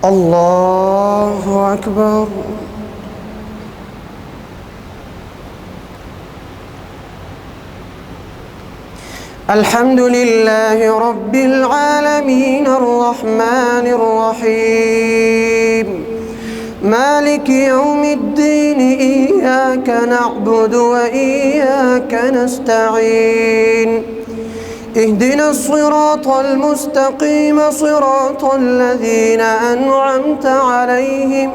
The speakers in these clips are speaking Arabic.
الله أكبر. الحمد لله رب العالمين الرحمن الرحيم مالك يوم الدين إياك نعبد وإياك نستعين اهدنا الصراط المستقيم صراط الذين أنعمت عليهم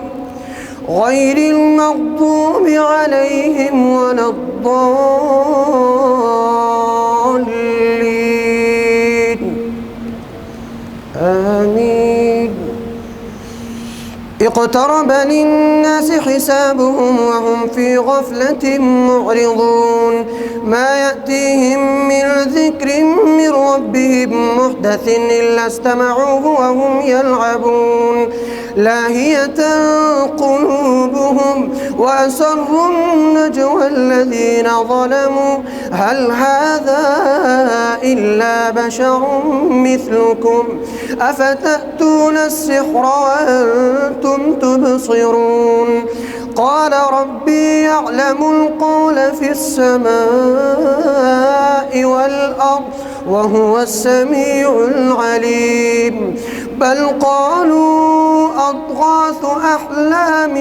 غير المغضوب عليهم ولا الضالين آمين. اقترب للناس حسابهم وهم في غفلة معرضون ما يأتيهم من ذكر من ربهم محدث إلا استمعوه وهم يلعبون لاهية قلوبهم وأسروا النجوى الذين ظلموا هل هذا إلا بشر مثلكم أفتأتون السحر وأنتم تبصرون قال ربي يعلم القول في السماء والأرض وهو السميع العليم بل قالوا أضغاث أحلام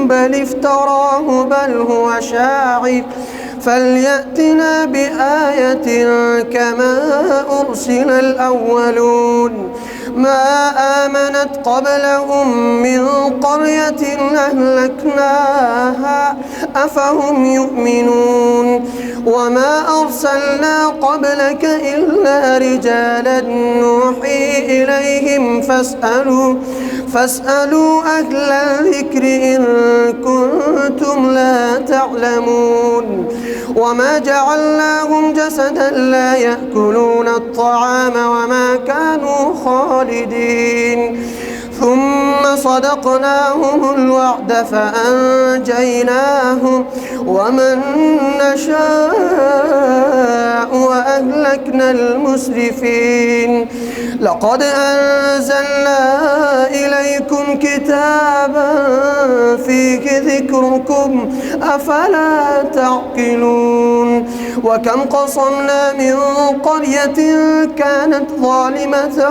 بل افتراه بل هو شاعر فليأتنا بآية كما أرسل الأولون ما آمنت قبلهم من قرية أهلكناها أفهم يؤمنون وما أرسلنا قبلك إلا رجالا نوحي إليهم فاسألوا أهل الذكر إن كنتم لا تعلمون وما جعلناهم جسدا لا يأكلون الطعام وما كانوا خالدين ثم صدقناهم الوعد فأنجيناهم ومن نشاء وأهلكنا المسرفين لقد أنزلنا إليكم كتابا فيه ذكركم أفلا تعقلون وكم قصمنا من قرية كانت ظالمة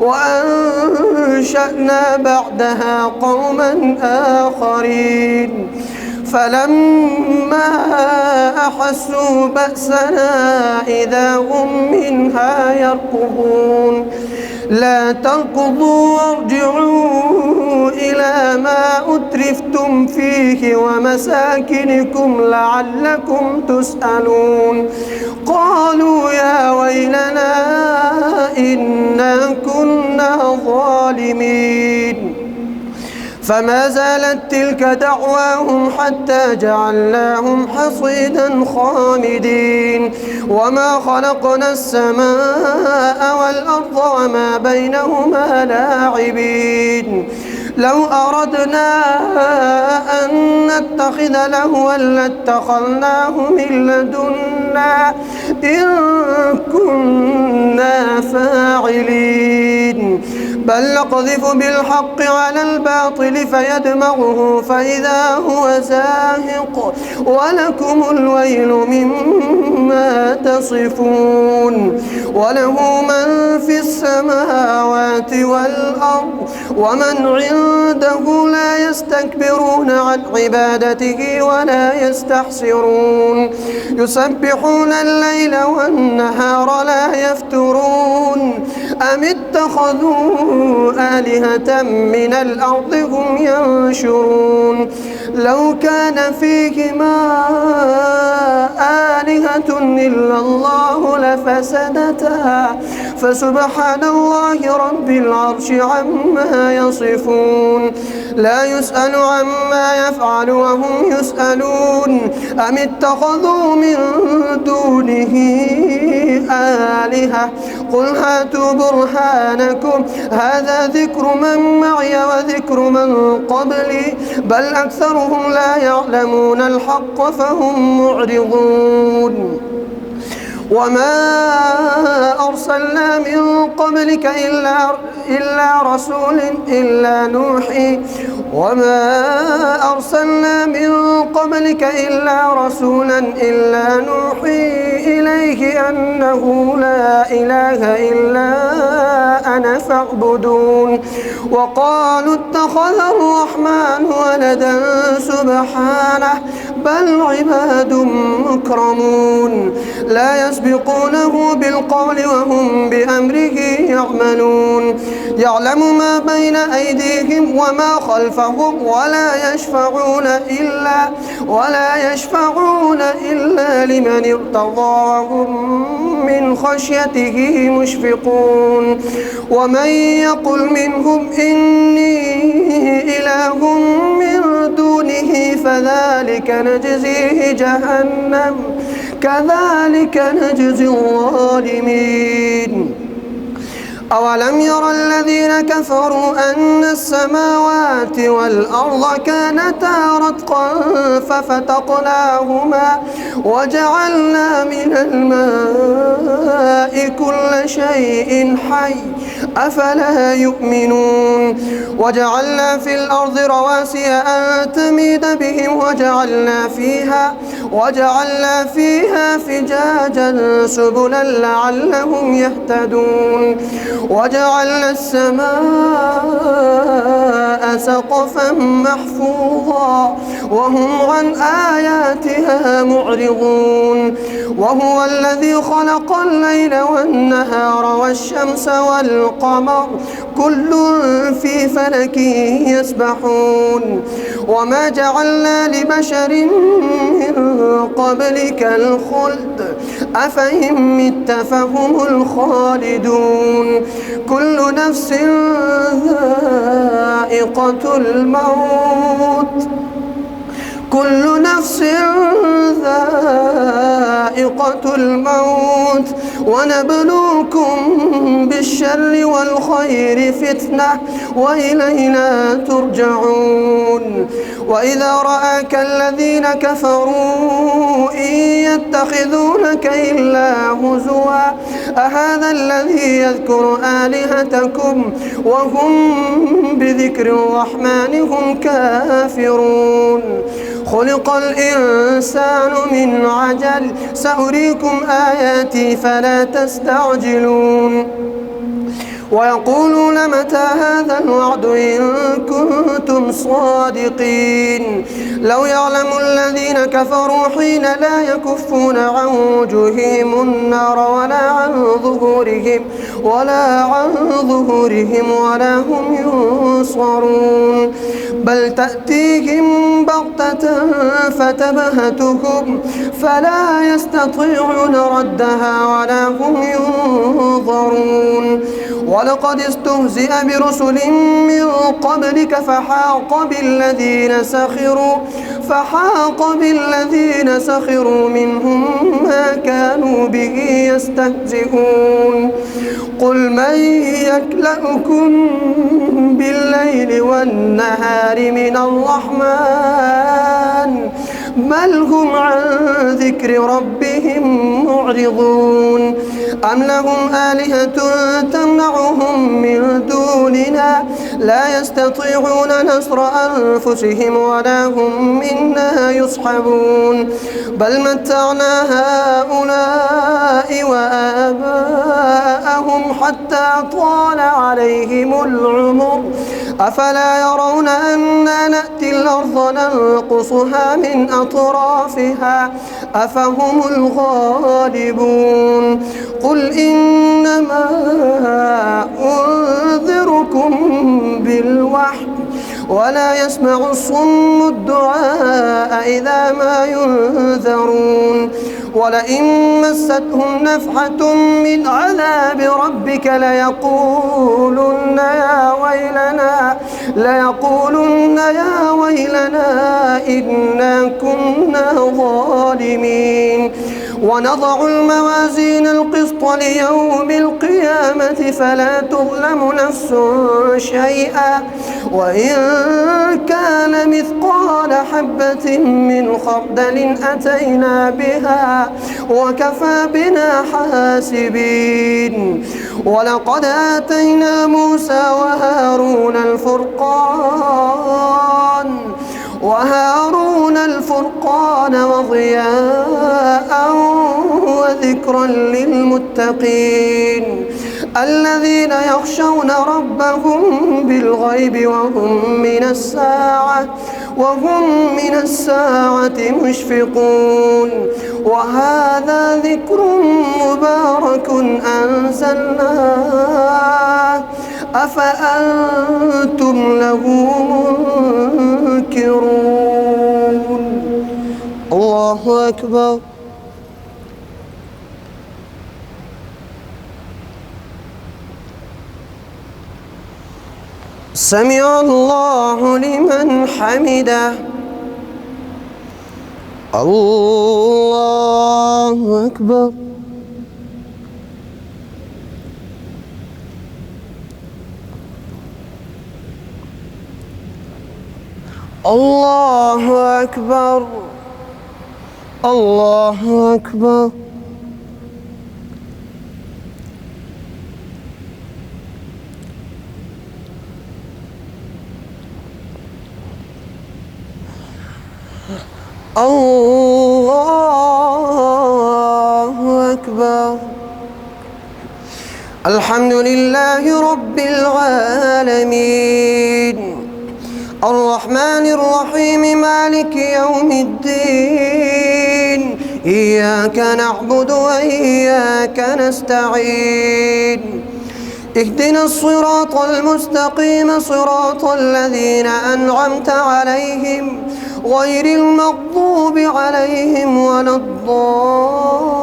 وأنشأنا بعدها قوما آخرين فلما أحسوا بأسنا إذا هم منها يركضون لا تركضوا وارجعوا إلى ما أترفتم فيه ومساكنكم لعلكم تسألون قالوا يا ويلنا إنا كنا ظالمين فما زالت تلك دعواهم حتى جعلناهم حصيدا خامدين وما خلقنا السماء والأرض وما بينهما لاعبين لو أردنا أن نتخذ لهوا لاتخذناه من لدنا إن كنا فاعلين بل نقذف بالحق على الباطل فيدمغه فإذا هو زاهق ولكم الويل مما تصفون وله من في السماوات والأرض ومن عنده لا يستكبرون عن عبادته ولا يستحسرون يسبحون الليل والنهار لا يفترون أم اتخذوا آلهة من الأرض هم ينشرون لو كان فيهما آلهة إلا الله لفسدتا فسبحان الله رب العرش عما يصفون لا يسأل عما يفعل وهم يسألون أم اتخذوا من دونه آلهة قل هاتوا برهانكم هذا ذكر من معي وذكر من قبلي بل أكثرهم لا يعلمون الحق فهم معرضون وما أرسلنا من قبلك إلا رسول إلا نوحي وما أرسلنا من قبلك إلا رسولا إلا نوحي إليه أنه لا إله إلا أنا فاعبدون. وقالوا اتخذ الرحمن ولدا سبحانه بل عباد مكرمون لا يسبقونه بالقول وهم بأمره يعملون. يعلم ما بين أيديهم وما خلفهم ولا يشفعون إلا لمن ارتضى وهم من خشيته مشفقون. ومن يقل منهم إني إله من دونه فذلك نجزيه جهنم كذلك نجزي الظالمين. أولم ير الذين كفروا أن السماوات والأرض كانتا رتقا ففتقناهما وجعلنا من الماء كل شيء حي أفلا يؤمنون. وجعلنا في الأرض رواسي أن تميد بهم وجعلنا فيها فجاجا سبلا لعلهم يهتدون. وجعلنا السماء سقفا محفوظا وهم عن آياتها معرضون. وهو الذي خلق الليل والنهار والشمس والقمر كل في فلك يسبحون. وما جعلنا لبشر من قبلك الخلد أفإن مت فهم الخالدون. كل نفس ذائقة الموت ونبلوكم بالشر والخير فتنة وإلينا ترجعون. وإذا رآك الذين كفروا إن يتخذونك إلا هزوا أهذا الذي يذكر آلهتكم وهم بذكر الرحمن هم كافرون. خلق الإنسان من عجل سأريكم آياتي فلا تستعجلون. ويقولون متى هذا الوعد إن كنتم صادقين. لو يعلم الذين كفروا حين لا يكفون عن وجوههم النار ولا عن ظهورهم ولا هم ينصرون. بل تأتيهم بغتة فتبهتهم فلا يستطيعون ردها ولا هم ينظرون. ولقد استهزئ برسل من قبلك فحاق بالذين سخروا منهم ما كانوا به يستهزئون. قل من يكلأكم بالليل والنهار من الرحمن بل هم عن ذكر ربهم معرضون. أم لهم آلهة تمنعهم من دوننا لا يستطيعون نصر أنفسهم ولا هم منا يصحبون. بل متعنا هؤلاء وآباءهم حتى طال عليهم العمر أفلا يرون أنا نأتي الأرض ننقصها من أطرافها أفهم الغالبون. قل إنما أنذركم بالوحي ولا يسمع الصم الدعاء إذا ما ينذرون. ولئن مستهم نفحة من عذاب ربك ليقولن يا ويلنا إنا كنا ظالمين. ونضع الموازين القسط ليوم القيامة فلا تظلم نفس شيئا وإن كان مثقال حبة من خردل أتينا بها وكفى بنا حاسبين. ولقد آتينا موسى وهارون الفرقان وضياء وذكرا للمتقين الذين يخشون ربهم بالغيب وهم من الساعة مشفقون. وهذا ذكر مبارك أنزلناه أفأنتم له منكرون. الله أكبر. سمع الله لمن حمده. الله أكبر. الله أكبر. الله أكبر. الله أكبر. الحمد لله رب العالمين الرحمن الرحيم مالك يوم الدين إياك نعبد وإياك نستعين اهدنا الصراط المستقيم صراط الذين أنعمت عليهم غير المغضوب عليهم ولا الضالين.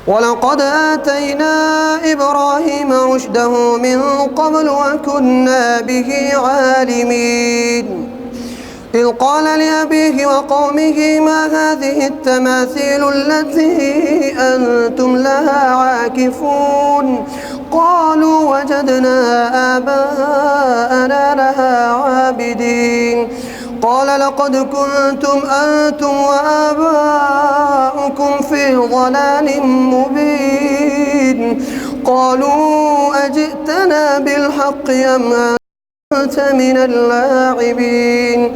ولقد آتينا إبراهيم رشده من قبل وكنا به عالمين إذ قال لأبيه وقومه ما هذه التماثيل التي أنتم لها عاكفون قالوا وجدنا آباءنا لها عابدين قال لقد كنتم أنتم وآباؤكم في ضلال مبين قالوا أجئتنا بالحق أم أنت من اللاعبين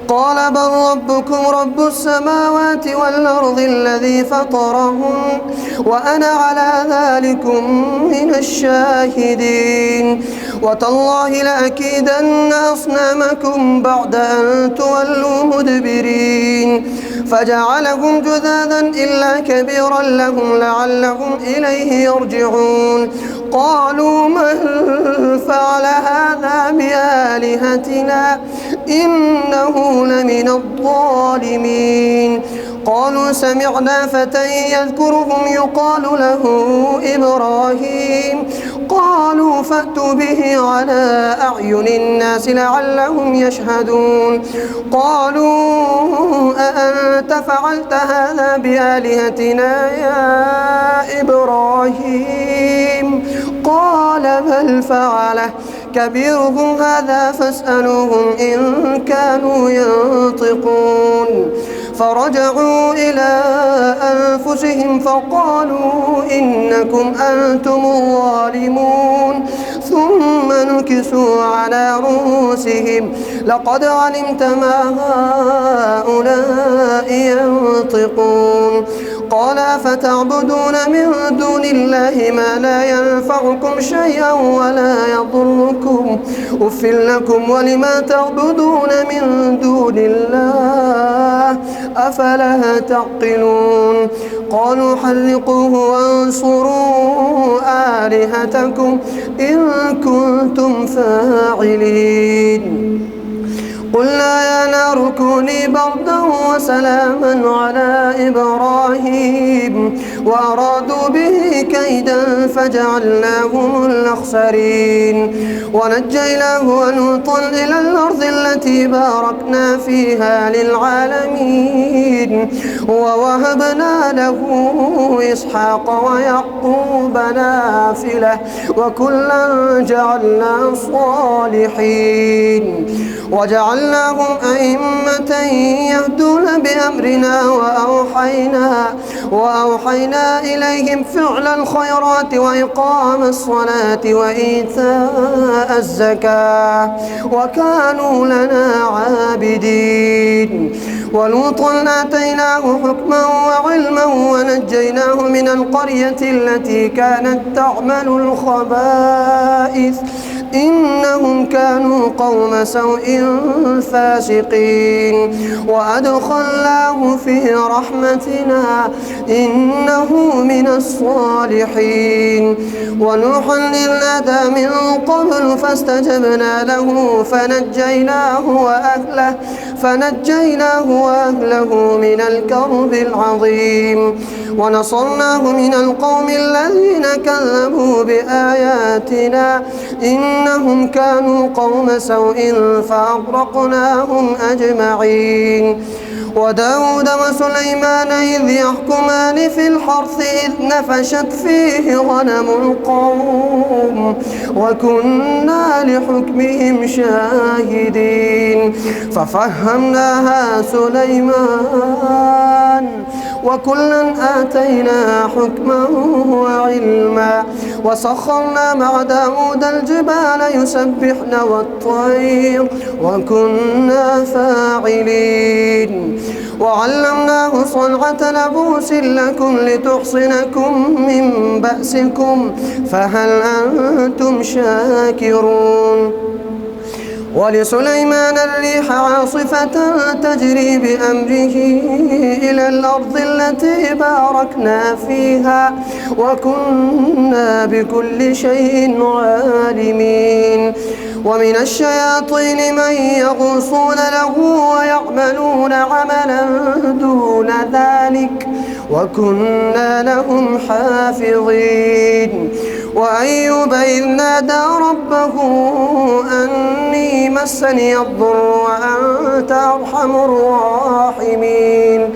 قال بل ربكم رب السماوات والأرض الذي فطرهن وأنا على ذلكم من الشاهدين وتالله لأكيدن أصنامكم بعد أن تولوا مدبرين فجعلهم جذاذا إلا كبيرا لهم لعلهم إليه يرجعون قالوا من فعل هذا بآلهتنا إنه لمن الظالمين قالوا سمعنا فتى يذكرهم يقال له إبراهيم قالوا فأتوا به على أعين الناس لعلهم يشهدون قالوا أأنت فعلت هذا بآلهتنا يا إبراهيم قال بل فعله كبيرهم هذا فاسألوهم إن كانوا ينطقون فرجعوا إلى أنفسهم فقالوا إنكم أنتم الظالمون ثم نكسوا على رؤوسهم لقد علمت ما هؤلاء ينطقون قال فتعبدون من دون الله ما لا ينفعكم شيئا ولا يضركم أف لكم ولما تعبدون من دون الله أفلا تعقلون قالوا حرقوه وانصروا آلهتكم إن كنتم فاعلين قلنا يا نار كوني بردا وسلاما على إبراهيم وأرادوا به كيدا فجعلناهم الأخسرين ونجيناه ولوطا إلى الأرض التي باركنا فيها للعالمين ووهبنا له إسحاق ويعقوب نافلة وكلا جعلنا صالحين وجعلناهم أئمة يهدون بأمرنا وأوحينا إليهم فعل الخيرات وإقام الصلاة وإيتاء الزكاة وكانوا لنا عابدين ولوطا آتيناه حكما وعلما ونجيناه من القرية التي كانت تعمل الخبائث إنهم كانوا قوم سوء فاسقين وأدخلناه في رحمتنا إنه من الصالحين ونوحا إذ نادى من قبل فاستجبنا له فنجيناه وأهله من الكرب العظيم ونصرناه من القوم الذين كذبوا بآياتنا إنهم كانوا قوم سوء فأغرقناهم أجمعين وداود وسليمان إذ يحكمان في الحرث إذ نفشت فيه غنم القوم وكنا لحكمهم شاهدين ففهمناها سليمان وكلا آتينا حكما وعلما وسخرنا مع داود الجبال يسبحن والطير وكنا فاعلين وعلمناه صنعة لبوس لكم لتحصنكم من بأسكم فهل أنتم شاكرون ولسليمان الريح عاصفة تجري بأمره إلى الأرض التي باركنا فيها وكنا بكل شيء عالمين ومن الشياطين من يغوصون له ويعملون عملا دون ذلك وكنا لهم حافظين وأيوب إذ نادى ربه أني مسني الضر وأنت أرحم الراحمين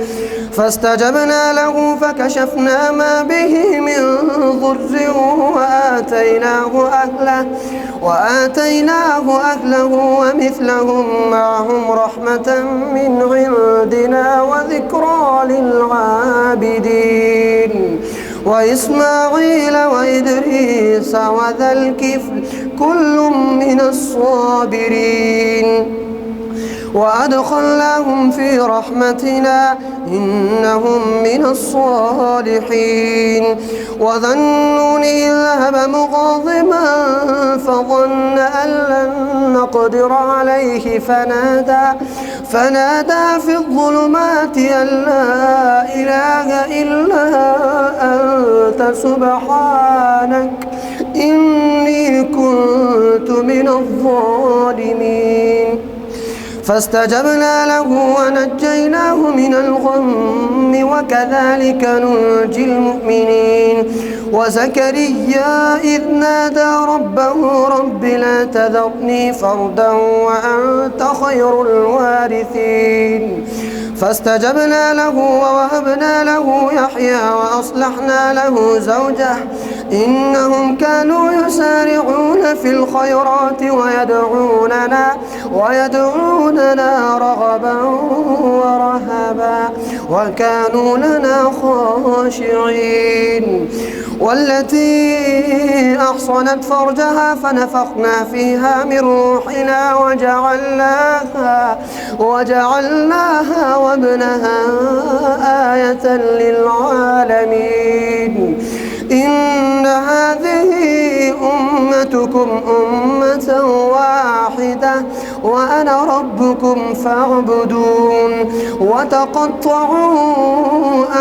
فاستجبنا له فكشفنا ما به من ضر وآتيناه أهله ومثلهم معهم رحمة من عندنا وذكرى للعابدين وإسماعيل وإدريس وذا الكفل كل من الصابرين وأدخلناهم في رحمتنا إنهم من الصالحين وذا النون إذ ذهب مغاضبا فظن أن لن نقدر عليه فنادى في الظلمات أن لا إله إلا أنت سبحانك إني كنت من الظالمين فاستجبنا له ونجيناه من الغم وكذلك ننجي المؤمنين وزكريا إذ نادى ربه رب لا تذرني فردا وأنت خير الوارثين فاستجبنا له ووهبنا له يحيى وأصلحنا له زوجه إنهم كانوا يسارعون في الخيرات ويدعوننا رغبا ورهبا وكانوا لنا خاشعين والتي أحصنت فرجها فنفخنا فيها من روحنا وجعلناها وابنها آية للعالمين إن هذه أمتكم أمة واحدة وأنا ربكم فاعبدون وتقطعوا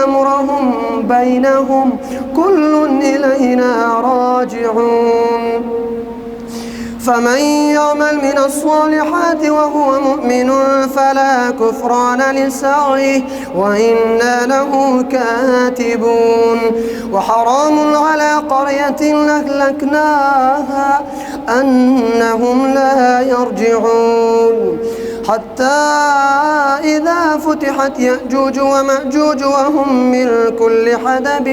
أمرهم بينهم كل إلينا راجعون فمن يعمل من الصالحات وهو مؤمن فلا كفران لسعيه وإنا له كاتبون وحرام على قرية أهلكناها أنهم لا يرجعون حتى إذا فتحت يأجوج ومأجوج وهم من كل حدب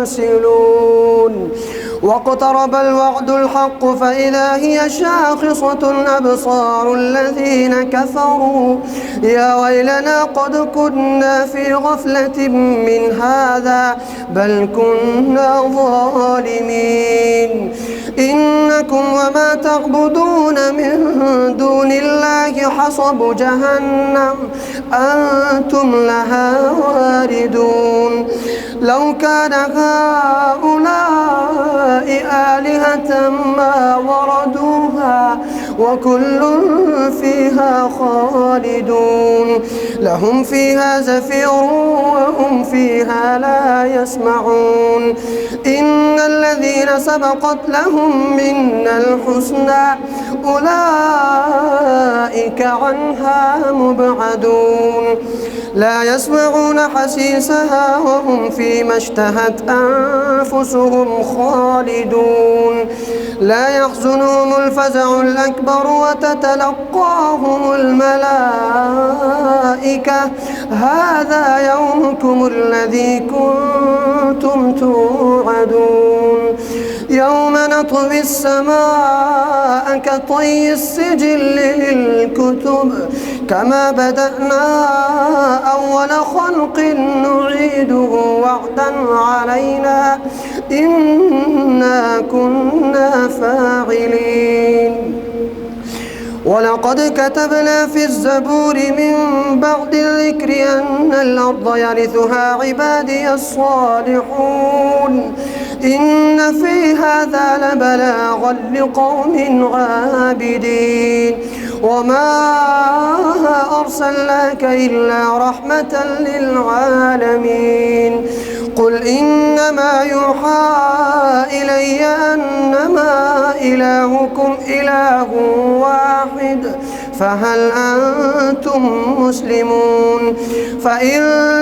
ينسلون واقترب الوعد الحق فإذا هي شاخصة أبصار الذين كفروا يا ويلنا قد كنا في غفلة من هذا بل كنا ظالمين إنكم وما تعبدون من دون الله حصب جهنم أنتم لها واردون لو كان هؤلاء آلهة ما وردوها وكل فيها خالدون لهم فيها زفير وهم فيها لا يسمعون إن الذين سبقت لهم منا الحسنى أولئك عنها مبعدون لا يسمعون حسيسها وهم فيما اشتهت أنفسهم خالدون لا يحزنهم الفزع الأكبر وتتلقاهم الملائكة هذا يومكم الذي كنتم توعدون يوم نطوي السماء كطي السجل للكتب كما بدأنا أول خلق نعيده وعدا علينا إنا كنا فاعلين ولقد كتبنا في الزبور من بعد الذكر أن الأرض يرثها عبادي الصالحون إن في هذا لبلاغا لقوم عابدين وما أرسلناك إلا رحمة للعالمين قل إنما يوحى إلي أنما إلهكم إله واحد فهل أنتم مسلمون فإن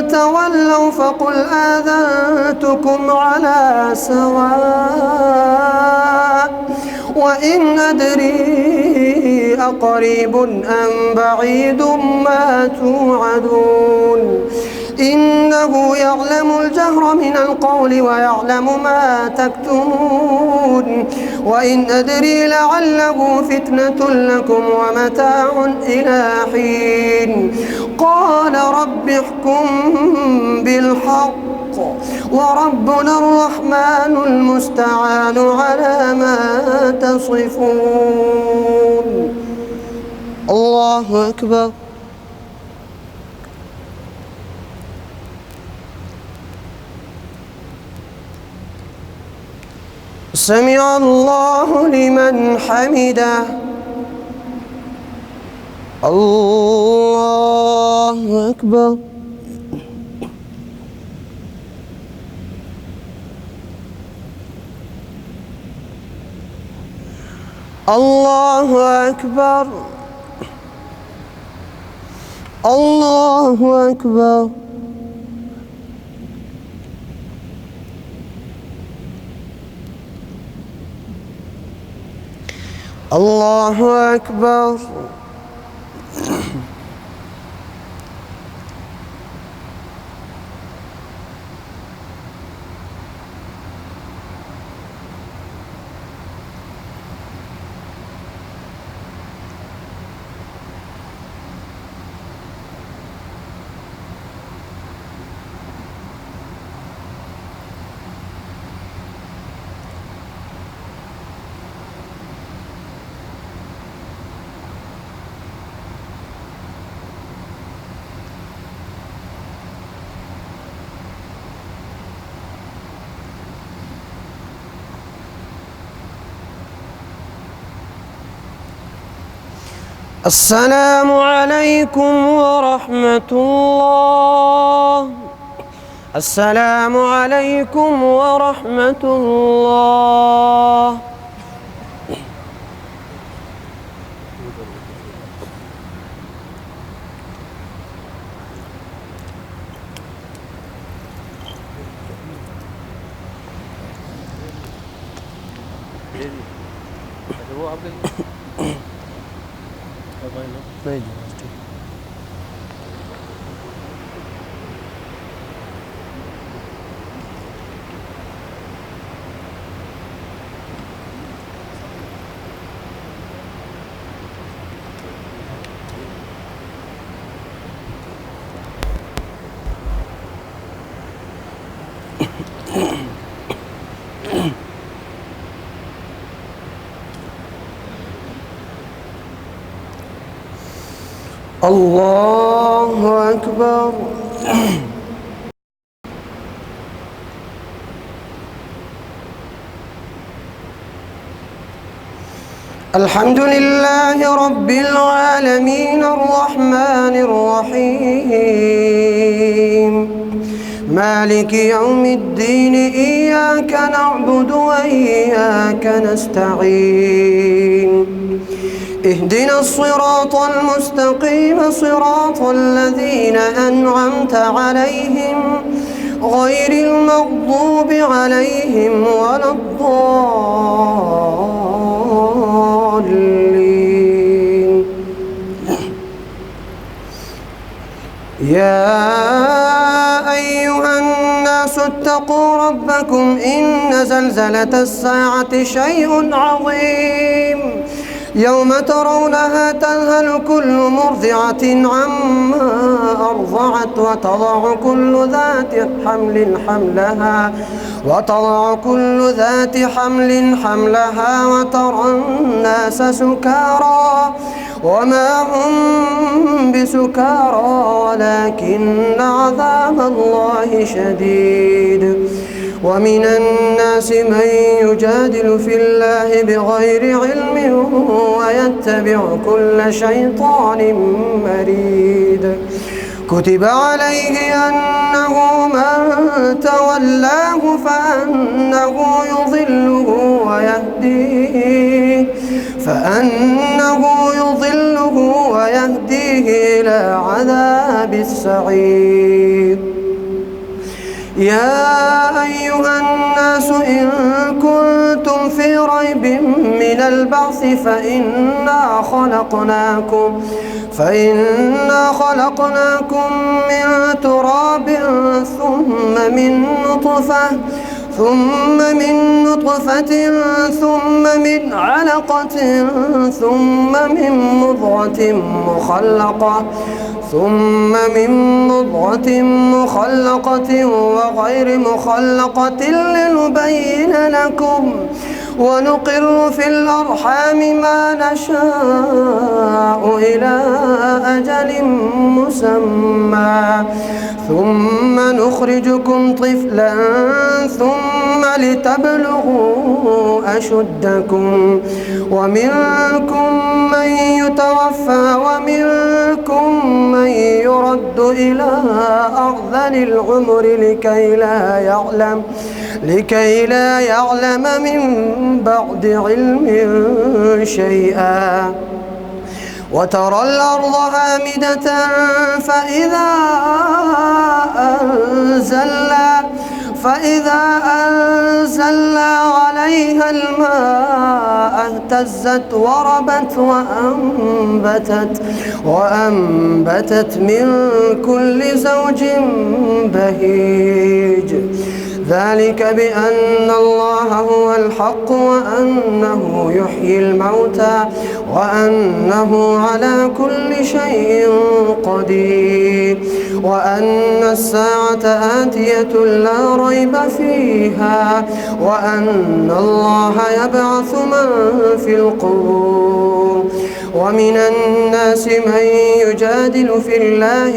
تولوا فقل آذنتكم على سواء وإن أدري أقريب أم بعيد ما توعدون إنه يعلم الجهر من القول ويعلم ما تكتمون وإن أدري لعله فتنة لكم ومتاع إلى حين قال رب احكم بالحق وربنا الرحمن المستعان على ما تصفون الله أكبر سمع الله لمن حمده الله أكبر الله أكبر الله أكبر الله أكبر السلام عليكم ورحمة الله. السلام عليكم ورحمة الله. الله أكبر. الحمد لله رب العالمين الرحمن الرحيم مالك يوم الدين إياك نعبد وإياك نستعين اهدنا الصراط المستقيم صراط الذين أنعمت عليهم غير المغضوب عليهم ولا الضالين. يا أيها الناس اتقوا ربكم إن زلزلة الساعة شيء عظيم يوم ترونها تذهل كل مرضعة عما أرضعت وتضع كل ذات حمل حملها وترى الناس سكارى وما هم بسكارى ولكن عذاب الله شديد. ومن الناس من يجادل في الله بغير علم ويتبع كل شيطان مريد. كتب عليه أنه من تولاه فأنه يضله ويهديه إلى عذاب السعير. يا أيها الناس إن كنتم في ريب من البعث فإنا خلقناكم من تراب ثم من نطفة ثم من علقة ثم من مضغة مخلقة وغير مخلقة لنبين لكم ونقر في الأرحام ما نشاء إلى أجل مسمى ثم نخرجكم طفلا ثم لتبلغوا أشدكم ومنكم من يتوفى ومنكم من يرد إلى أرذل العمر لكي لا يعلم من بعد علم شيئا. وترى الأرض هامدة فإذا أنزلنا عليها الماء اهتزت وربت وأنبتت من كل زوج بهيج. ذلك بأن الله هو الحق وأنه يحيي الموتى وأنه على كل شيء قدير وأن الساعة آتية لا ريب فيها وأن الله يبعث من في القبور. ومن الناس من يجادل في الله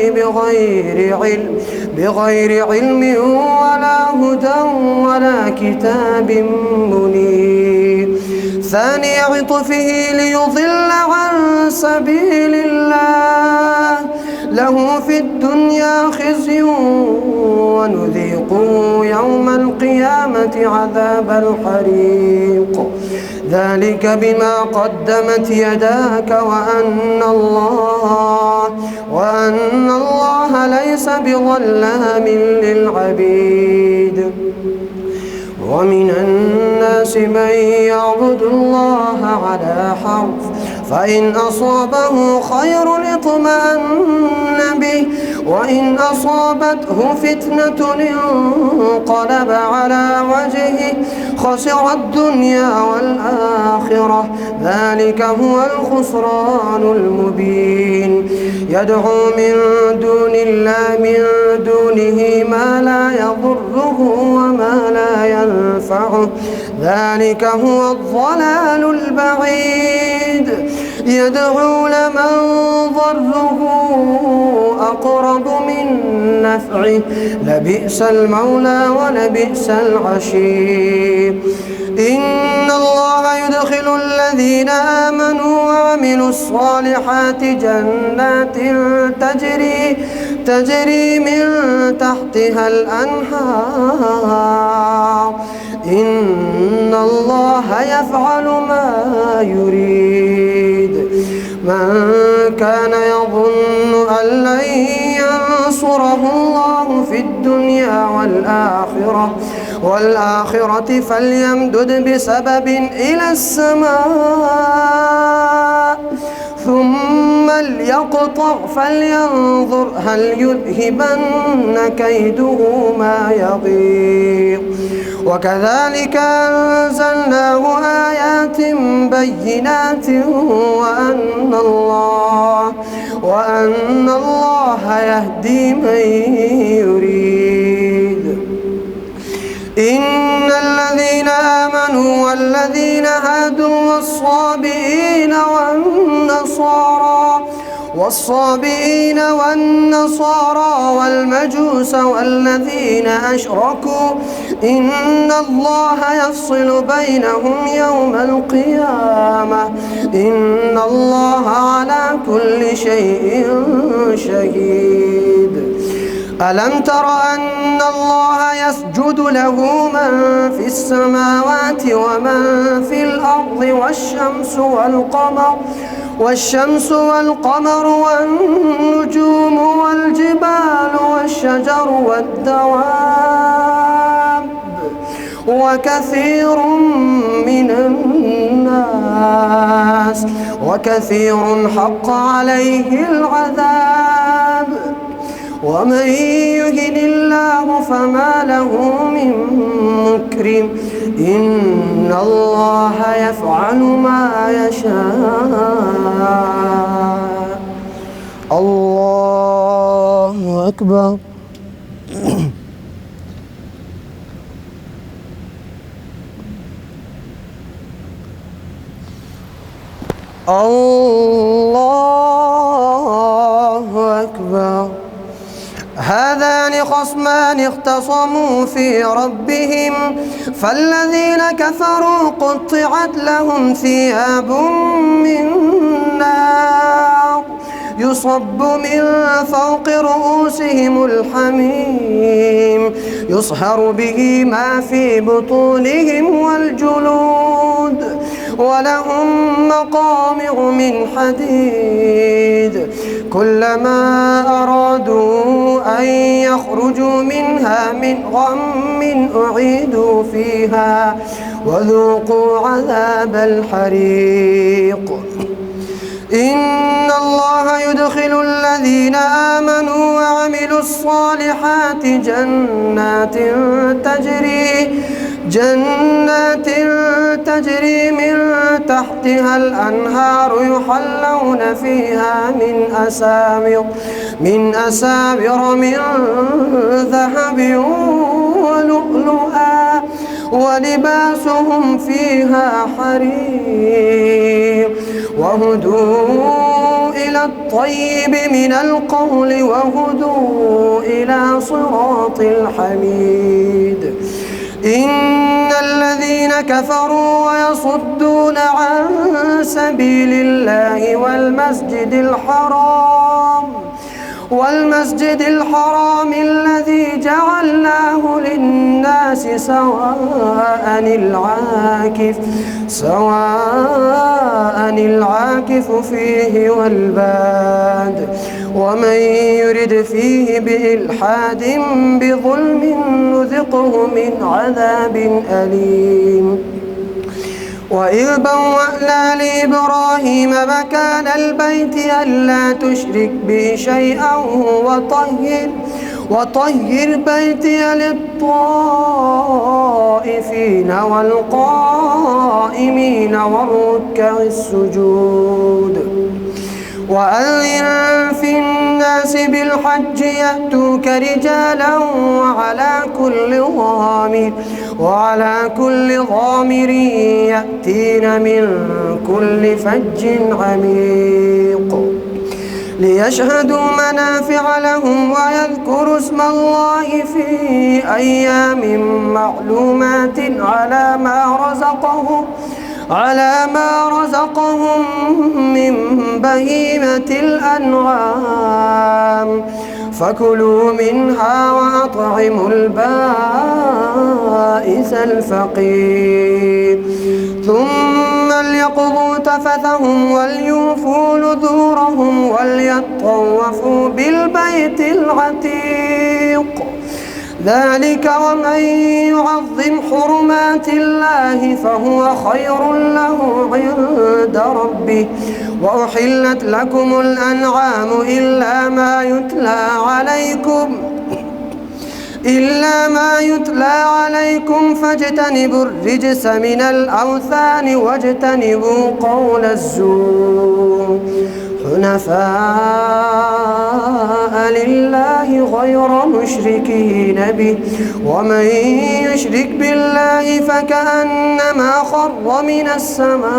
بغير علم ولا هدى ولا كتاب منير. ثاني عطفه ليضل عن سبيل الله له في الدنيا خزي ونذيقه يوم القيامة عذاب الحريق. ذلك بما قدمت يداك وأن الله ليس بظلام للعبيد. ومن الناس الناس من يعبد الله على حرف فإن أصابه خير اطمأن به وإن أصابته فتنة انقلب على وجهه خسر الدنيا والآخرة ذلك هو الخسران المبين يدعو من دونه ما لا يضره وما لا ينفعه ذلك هو الضلال البعيد يدعو لمن ضره أقرب من نفعه لبئس المولى ولبئس العشير إن الله يدخل الذين آمنوا وعملوا الصالحات جنات تجري من تحتها الأنهار إن الله يفعل ما يريد من كان يظن أن لن ينصره الله في الدنيا والآخرة فليمدد بسبب إلى السماء ثم ليقطع فلينظر هل يذهبن كيده ما يغيظ وكذلك أنزلناه آيات بينات وأن الله يهدي من يريد إن الذين آمنوا والذين هادوا والصابئين والنصارى والمجوس والذين أشركوا إن الله يفصل بينهم يوم القيامة إن الله على كل شيء شهيد ألم تر أن الله يسجد له من في السماوات ومن في الأرض والشمس والقمر والنجوم والجبال والشجر والدواب وكثير حق عليه العذاب ومن يهن الله فما له من مكرم إن الله يفعل ما يشاء الله أكبر الله أكبر هذان خصمان اختصموا في ربهم فالذين كفروا قطعت لهم ثياب من نار يصب من فوق رؤوسهم الحميم يصهر به ما في بطونهم والجلود ولهم مقامع من حديد كلما أرادوا أن يخرجوا منها من غم أعيدوا فيها وذوقوا عذاب الحريق إن الله يدخل الذين آمنوا وعملوا الصالحات جنات تجري من تحتها الأنهار يحلون فيها من أساور من ذهب ولؤلؤا ولباسهم فيها حرير وهدوا إلى الطيب من القول وهدوا إلى صراط الحميد إن الذين كفروا ويصدون عن سبيل الله والمسجد الحرام الذي جعلناه للناس سواء العاكف فيه والباد ومن يرد فيه بإلحاد بظلم نذقه من عذاب أليم وإذ بوأنا لإبراهيم مكان البيت ألا تشرك بي شيئا وطهر بيتي للطائفين والقائمين والركع السجود وأذن في الناس بالحج يأتوك رجالا وعلى كل ضامر يأتين من كل فج عميق ليشهدوا منافع لهم ويذكروا اسم الله في أيام معلومات على ما رزقهم من بهيمة الأنعام فكلوا منها وأطعموا البائس الفقير ثم ليقضوا تفثهم وليوفوا نذورهم وليطوفوا بالبيت العتيق ذلك ومن يعظم حرمات الله فهو خير له عند ربه وأحلت لكم الأنعام إلا ما يتلى عليكم فاجتنبوا الرجس من الأوثان واجتنبوا قول الزور حنفاء لله غير مشركين به ومن يشرك بالله فكأنما خر من السماء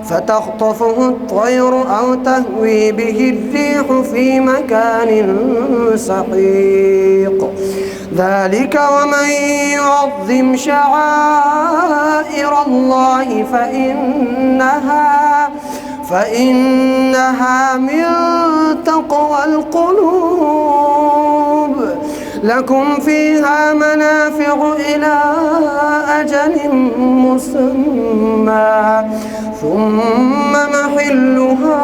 فتخطفه الطير أو تهوي به الريح في مكان سحيق ذلك ومن يعظم شعائر الله فإنها من تقوى القلوب لكم فيها منافع إلى أجل مسمى ثم محلها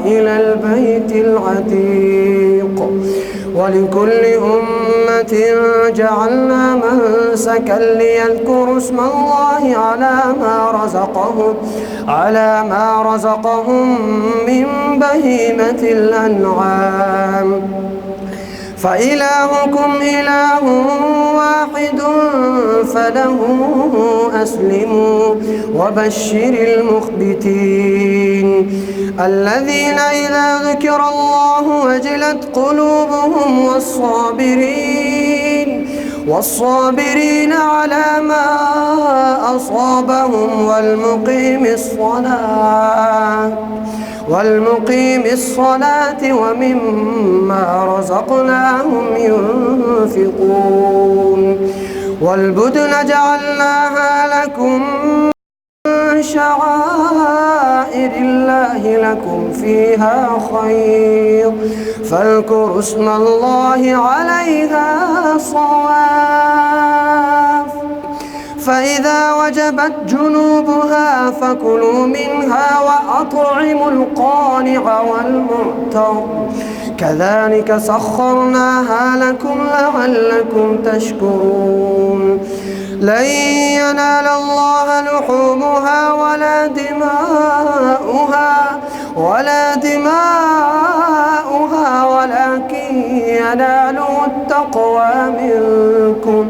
إلى البيت العتيق ولكل أمة جعلنا منسكا ليذكروا اسم الله على ما رزقهم من بهيمة الأنعام فإلهكم إله واحد فله أسلموا وبشر المخبتين الذين إذا ذكر الله وجلت قلوبهم والصابرين على ما أصابهم والمقيم الصلاة ومما رزقناهم ينفقون والبدن جعلناها لكم من شعائر الله لكم فيها خير فاذكروا اسم الله عليها صواف فإذا وجبت جنوبها فكلوا منها وأطعموا القانع والمعتر كذلك سخرناها لكم لعلكم تشكرون لن ينال الله لحومها ولا دماؤها ولكن يناله التقوى منكم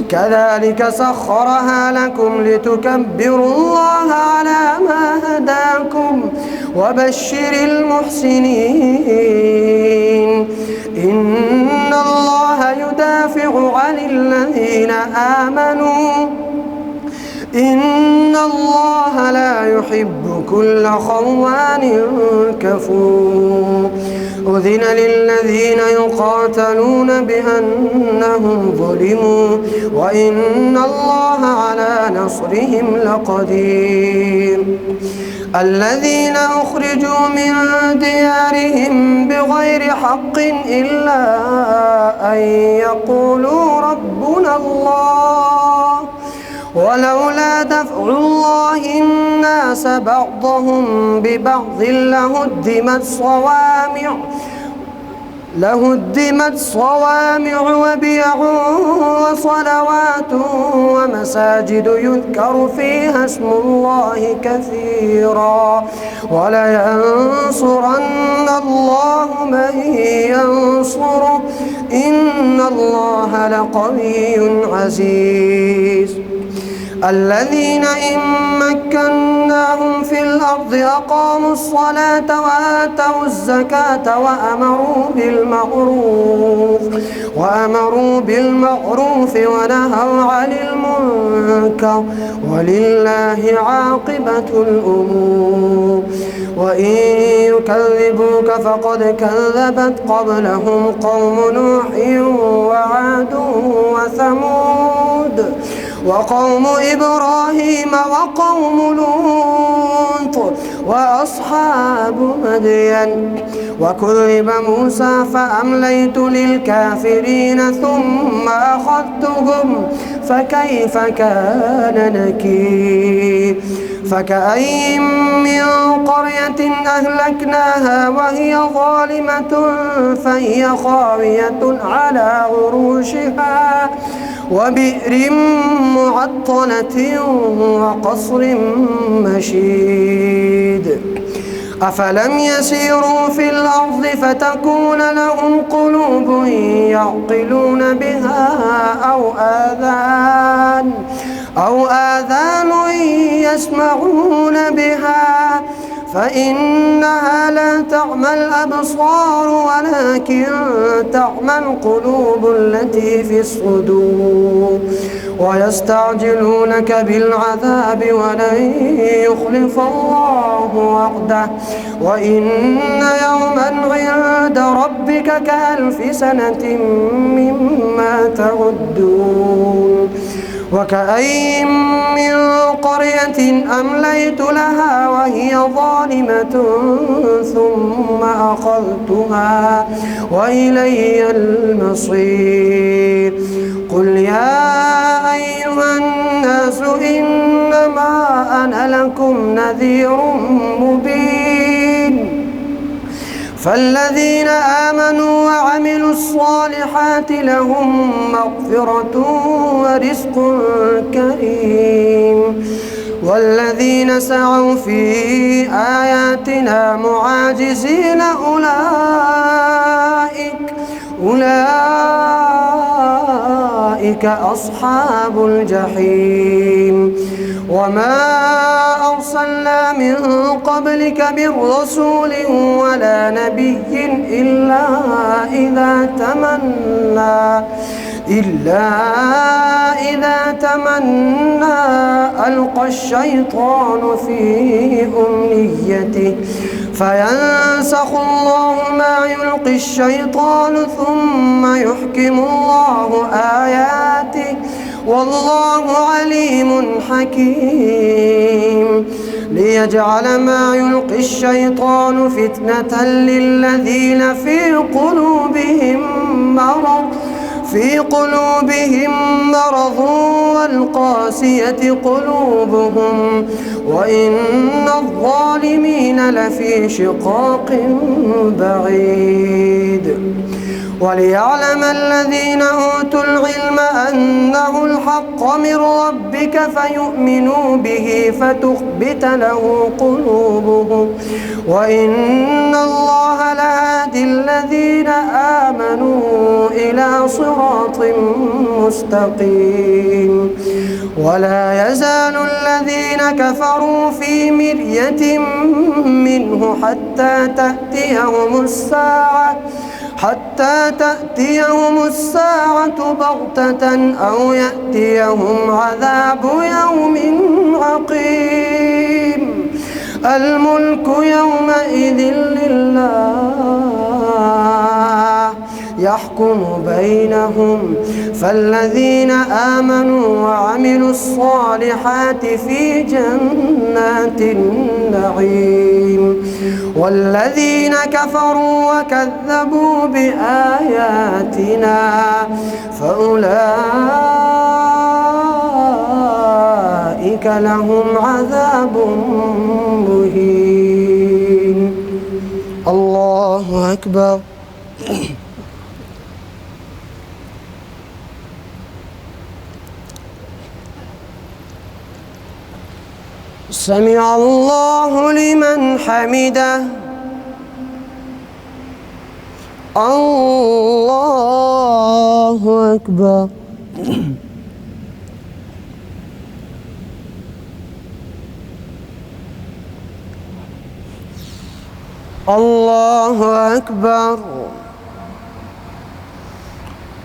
كذلك سخرها لكم لتكبروا الله على ما هداكم وبشر المحسنين إن الله يدافع عن الذين آمنوا إن الله لا يحب كل خوان كفور أذن للذين يقاتلون بأنهم ظلموا وإن الله على نصرهم لقدير الذين أخرجوا من ديارهم بغير حق إلا أن يقولوا ربنا الله ولولا دفع الله الناس بعضهم ببعض لهدمت صوامع وبيع وصلوات ومساجد يذكر فيها اسم الله كثيرا ولينصرن الله من ينصره إن الله لقوي عزيز الذين إن مكناهم في الأرض أقاموا الصلاة وآتوا الزكاة وأمروا بالمعروف ونهوا عن المنكر ولله عاقبة الأمور وإن يكذبوك فقد كذبت قبلهم قوم نوح وعاد وثمود وقوم إبراهيم وقوم لوط وأصحاب مدين وكذب موسى فأمليت للكافرين ثم أخذتهم فكيف كان نكير فكأين من قرية أهلكناها وهي ظالمة فهي خاوية على عروشها وبئر معطلة وقصر مشيد أفلم يسيروا في الأرض فتكون لهم قلوب يعقلون بها أو آذان يسمعون بها فإنها لا تعمى الأبصار ولكن تعمى القلوب التي في الصدور ويستعجلونك بالعذاب ولن يخلف الله وعده وإن يوما عند ربك كألف سنة مما تعدون وكأين من قرية أمليت لها وهي ظالمة ثم أخذتها وإلي المصير قل يا أيها الناس إنما أنا لكم نذير مبين فالذين آمنوا وعملوا الصالحات لهم مغفرة ورزق كريم والذين سعوا في آياتنا معاجزين أولئك أصحاب الجحيم وما أرسلنا من قبلك من رسول ولا نبي إلا إذا تمنى ألقى الشيطان في أمنيته فينسخ الله ما يلقي الشيطان ثم يحكم الله آياته والله عليم حكيم ليجعل ما يلقي الشيطان فتنة للذين في قلوبهم مرض والقاسية قلوبهم وإن الظالمين لفي شقاق بعيد وليعلم الذين أوتوا العلم أنه الحق من ربك فيؤمنوا به فتخبت له قلوبهم وإن الله لهادي الذين آمنوا إلى صراط مستقيم ولا يزال الذين كفروا في مرية منه حتى تأتيهم الساعة بغتة أو يأتيهم عذاب يوم عقيم الملك يومئذ لله يحكم بينهم فالذين آمنوا وعملوا الصالحات في جنات النعيم والذين كفروا وكذبوا بآياتنا فأولئك لهم عذاب مهين. الله أكبر. سمع الله لمن حمده. الله أكبر. الله أكبر.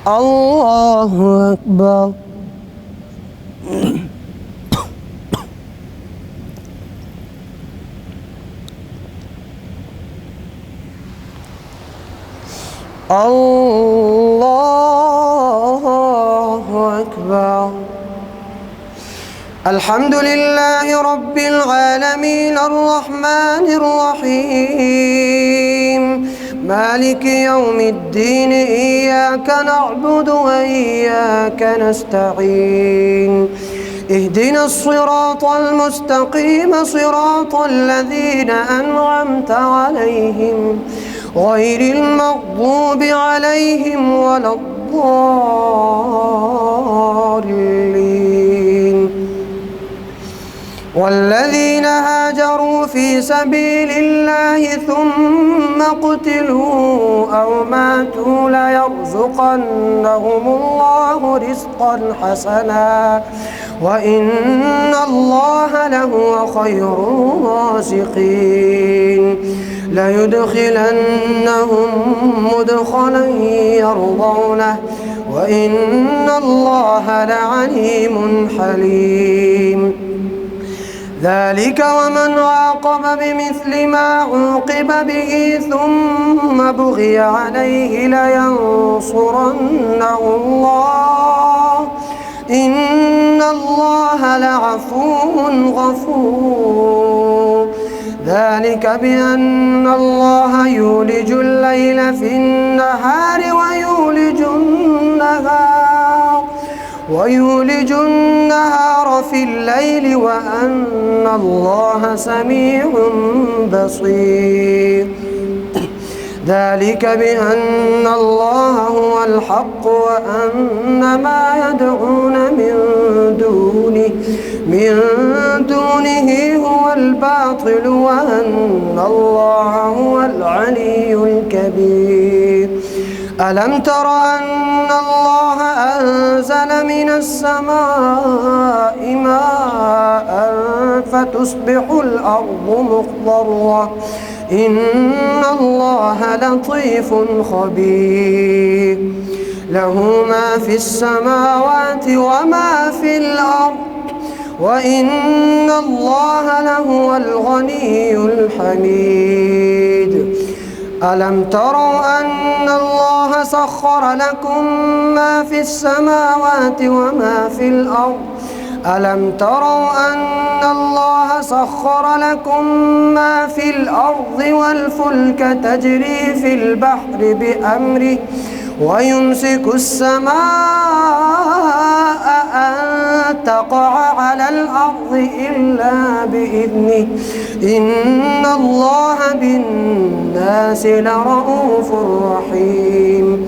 الله أكبر. الله أكبر. الحمد لله رب العالمين الرحمن الرحيم مالك يوم الدين إياك نعبد وإياك نستعين اهدنا الصراط المستقيم صراط الذين أنعمت عليهم غير المغضوب عليهم ولا الضالين. والذين هاجروا في سبيل الله ثم قتلوا أو ماتوا ليرزقنهم الله رزقا حسنا وإن الله لهو خير الرازقين. ليدخلنهم مدخلا يرضونه وإن الله لعليم حليم. ذلك ومن عاقب بمثل ما عوقب به ثم بغي عليه لينصرنه الله إن الله لعفو غفور. ذلك بأن الله يولج الليل في النهار ويولج النهار في الليل وأن الله سميع بصير. ذلك بأن الله هو الحق وأن ما يدعون من دونه هو الباطل وأن الله هو العلي الكبير. ألم تر أن الله أنزل من السماء ماء فتصبح الأرض مخضرة إن الله لطيف خبير. له ما في السماوات وما في الأرض وإن الله لهو الغني الحميد. ألم تروا أن الله سخر لكم ما في السماوات وما في الأرض ألم تروا أن الله سخر لكم ما في الأرض والفلك تجري في البحر بأمره ويمسك السماء أن تقع على الأرض إلا بإذنه إن الله بالناس لرؤوف رحيم.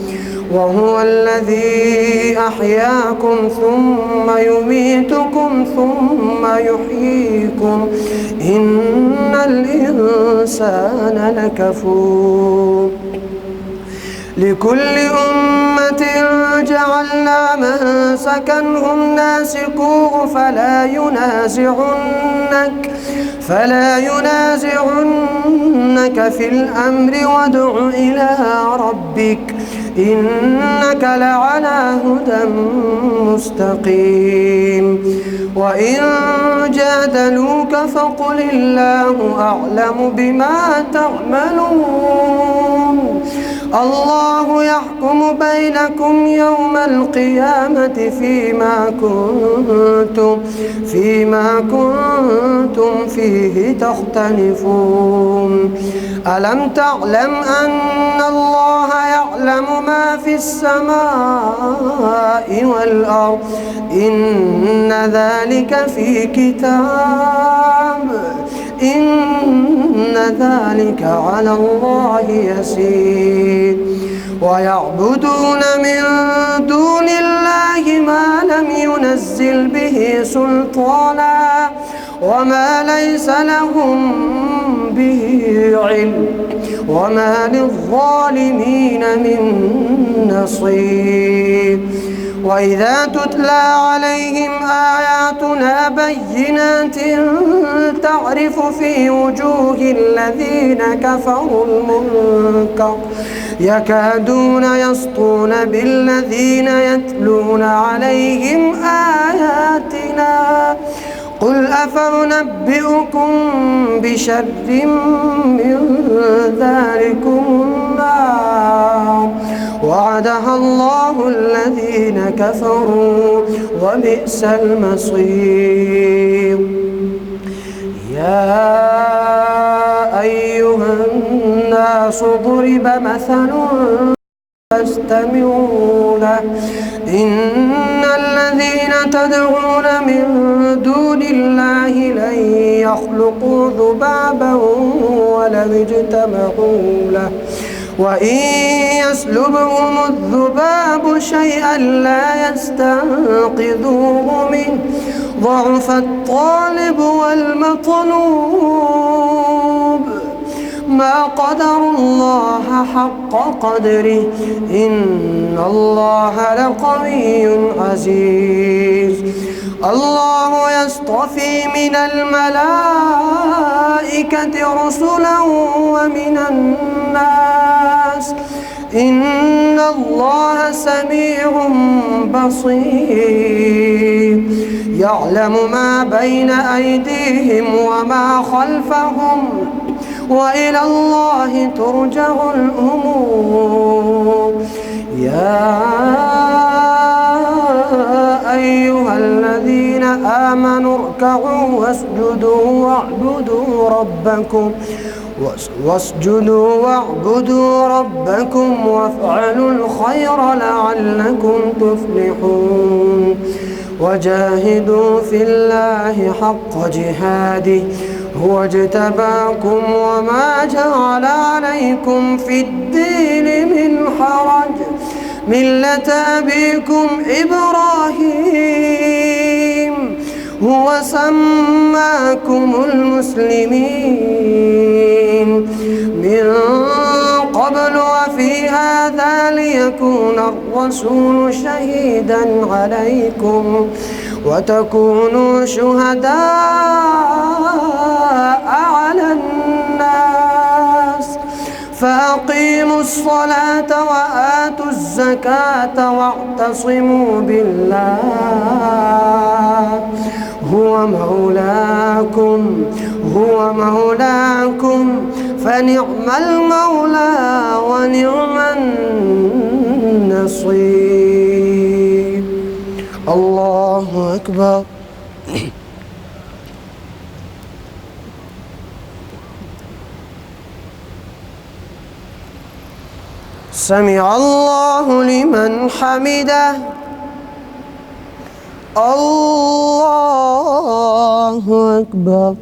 وهو الذي أحياكم ثم يميتكم ثم يحييكم إن الإنسان لكفور. لكل أمة جعلنا منسكا هم ناسكوه فلا ينازعنك في الأمر وادع إلى ربك إنك لعلى هدى مستقيم. وإن جادلوك فقل الله أعلم بما تعملون الله يحكم بينكم يوم القيامة فيما كنتم فيه تختلفون. ألم تعلم أن الله يعلم ما في السماء والأرض إن ذلك في كتاب إن ذلك على الله يسير. ويعبدون من دون الله ما لم ينزل به سلطانا وما ليس لهم به علم وما للظالمين من نصير. وإذا تتلى عليهم آياتنا بينات تعرف في وجوه الذين كفروا المنكر يكادون يسطون بالذين يتلون عليهم آياتنا قل أفأنبئكم بشر من ذلكم النار وعدها الله الذين كفروا وبئس المصير. يا أيها الناس ضرب مثل فاستمعوا له إن الذين تدعون من دون الله لن يخلقوا ذبابا ولو اجتمعوا له وإن يسلبهم الذباب شيئا لا يستنقذوه منه ضعف الطالب والمطلوب ما قدروا الله حق قدره إن الله لقوي عزيز. الله يصطفي من الملائكة رسلا ومن الناس إن الله سميع بصير يعلم ما بين أيديهم وما خلفهم وإلى الله ترجع الأمور. يا أيها الذين آمنوا اركعوا واسجدوا واعبدوا ربكم وافعلوا الخير لعلكم تفلحون. وجاهدوا في الله حق جهاده هو اجتباكم وما جعل عليكم في الدين من حرج ملة أبيكم إبراهيم هو سماكم المسلمين من قبل وفي هذا ليكون الرسول شهيدا عليكم وتكونوا شهداء على الناس فأقيموا الصلاة وآتوا الزكاة واعتصموا بالله هو مولاكم فنعم المولى ونعم النصير. الله أكبر. سمع الله لمن حمده. الله أكبر.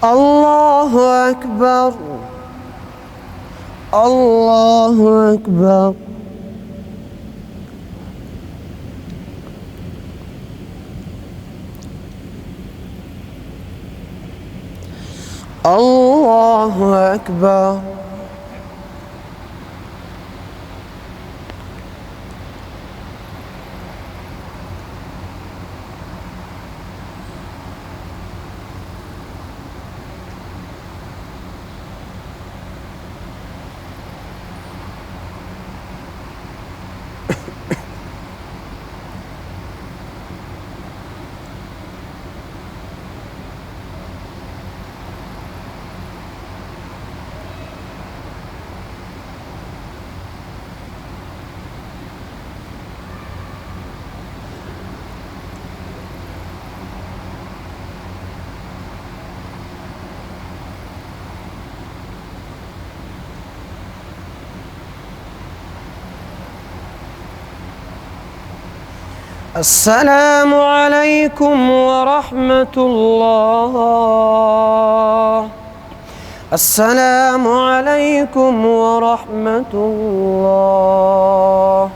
الله أكبر. الله أكبر. الله أكبر. السلام عليكم ورحمة الله. السلام عليكم ورحمة الله.